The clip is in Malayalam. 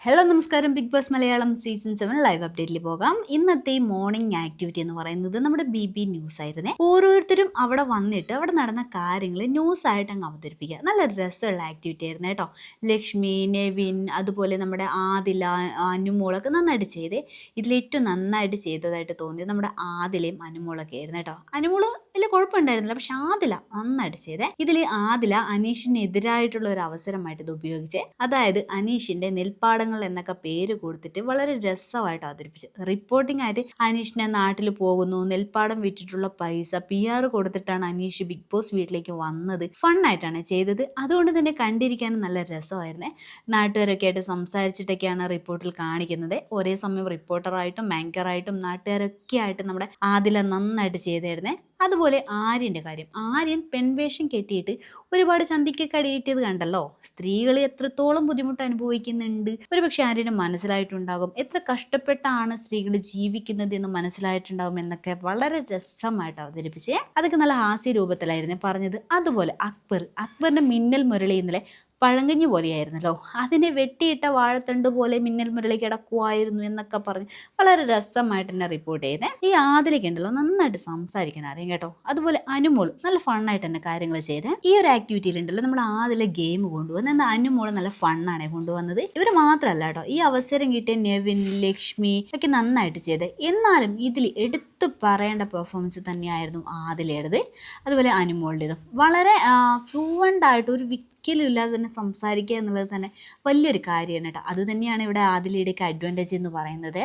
ഹലോ നമസ്കാരം. Bigg Boss Malayalam season 7 live അപ്ഡേറ്റിൽ പോകാം. ഇന്നത്തെ മോർണിംഗ് ആക്ടിവിറ്റി എന്ന് പറയുന്നത് നമ്മുടെ BB ന്യൂസ് ആയിരുന്നേ. ഓരോരുത്തരും അവിടെ വന്നിട്ട് അവിടെ നടന്ന കാര്യങ്ങൾ ന്യൂസ് ആയിട്ട് അങ്ങ് അവതരിപ്പിക്കുക. നല്ല രസമുള്ള ആക്ടിവിറ്റി ആയിരുന്നു കേട്ടോ. ലക്ഷ്മി, നെവിൻ, അതുപോലെ നമ്മുടെ ആദില, അനുമോളൊക്കെ നന്നായിട്ട് ചെയ്തേ. ഇതിലേറ്റവും നന്നായിട്ട് ചെയ്തതായിട്ട് തോന്നിയത് നമ്മുടെ ആദിലയും അനുമോളൊക്കെ ആയിരുന്നു കേട്ടോ. അനുമോള് വലിയ കുഴപ്പമുണ്ടായിരുന്നില്ല, പക്ഷെ ആദില നന്നായിട്ട് ചെയ്തേ. ഇതിൽ ആദില അനീഷിനെതിരായിട്ടുള്ള ഒരു അവസരമായിട്ട് ഇത് ഉപയോഗിച്ചേ. അതായത് അനീഷിന്റെ നെൽപ്പാടങ്ങൾ എന്നൊക്കെ പേര് കൊടുത്തിട്ട് വളരെ രസമായിട്ട് അവതരിപ്പിച്ചു. റിപ്പോർട്ടിംഗ് ആയിട്ട് അനീഷിനെ നാട്ടിൽ പോകുന്നു, നെൽപ്പാടം വിറ്റിട്ടുള്ള പൈസ PR കൊടുത്തിട്ടാണ് അനീഷ് ബിഗ് ബോസ് വീട്ടിലേക്ക് വന്നത്. ഫണ്ണായിട്ടാണ് ചെയ്തത്. അതുകൊണ്ട് തന്നെ കണ്ടിരിക്കാനും നല്ല രസമായിരുന്നേ. നാട്ടുകാരൊക്കെ ആയിട്ട് സംസാരിച്ചിട്ടൊക്കെയാണ് റിപ്പോർട്ടിൽ കാണിക്കുന്നത്. ഒരേ സമയം റിപ്പോർട്ടറായിട്ടും ആങ്കറായിട്ടും നാട്ടുകാരൊക്കെ ആയിട്ട് നമ്മുടെ ആദില നന്നായിട്ട് ചെയ്തായിരുന്നേ. അതുപോലെ ആര്യൻ്റെ കാര്യം, ആര്യൻ പെൺവേഷം കെട്ടിയിട്ട് ഒരുപാട് ചന്തിക്കൊക്കെ അടിയിട്ടത് കണ്ടല്ലോ. സ്ത്രീകൾ എത്രത്തോളം ബുദ്ധിമുട്ട് അനുഭവിക്കുന്നുണ്ട് ഒരുപക്ഷെ ആര്യന് മനസ്സിലായിട്ടുണ്ടാകും. എത്ര കഷ്ടപ്പെട്ടാണ് സ്ത്രീകൾ ജീവിക്കുന്നത് എന്ന് മനസ്സിലായിട്ടുണ്ടാകും എന്നൊക്കെ വളരെ രസമായിട്ട് അവതരിപ്പിച്ചേ. അതൊക്കെ നല്ല ഹാസ്യ രൂപത്തിലായിരുന്നു പറഞ്ഞത്. അതുപോലെ അക്ബറിന്റെ മിന്നൽ മുരളി ഇന്നലെ പഴങ്കഞ്ഞി പോലെയായിരുന്നല്ലോ. അതിനെ വെട്ടിയിട്ട വാഴത്തണ്ട് പോലെ മിന്നൽ മുരളി കിടക്കുമായിരുന്നു എന്നൊക്കെ പറഞ്ഞ് വളരെ രസമായിട്ട് തന്നെ റിപ്പോർട്ട് ചെയ്തേ. ഈ ആദിലേക്ക് ഉണ്ടല്ലോ നന്നായിട്ട് സംസാരിക്കാൻ അറിയാം കേട്ടോ. അതുപോലെ അനുമോൾ നല്ല ഫണ്ണായിട്ട് തന്നെ കാര്യങ്ങൾ ചെയ്തേ. ഈ ഒരു ആക്ടിവിറ്റിയിലുണ്ടല്ലോ നമ്മൾ ആദിലെ ഗെയിം കൊണ്ടുവന്ന്, എന്നാൽ അനുമോൾ നല്ല ഫണ്ണാണ് കൊണ്ടുവന്നത്. ഇവർ മാത്രമല്ല കേട്ടോ, ഈ അവസരം കിട്ടിയ നെവിൻ, ലക്ഷ്മി ഒക്കെ നന്നായിട്ട് ചെയ്തേ. എന്നാലും ഇതിൽ എടുത്തു പറയേണ്ട പെർഫോമൻസ് തന്നെയായിരുന്നു ആദിലേടത്, അതുപോലെ അനുമോളുടേതും. വളരെ ഫ്ലുവൻ്റ് ആയിട്ട് ഒരു ഒരിക്കലും ഇല്ലാതെ തന്നെ സംസാരിക്കുക എന്നുള്ളത് തന്നെ വലിയൊരു കാര്യമാണ് കേട്ടോ. അത് തന്നെയാണ് ഇവിടെ ആദിലയുടെയൊക്കെ അഡ്വാൻറ്റേജ് എന്ന് പറയുന്നത്.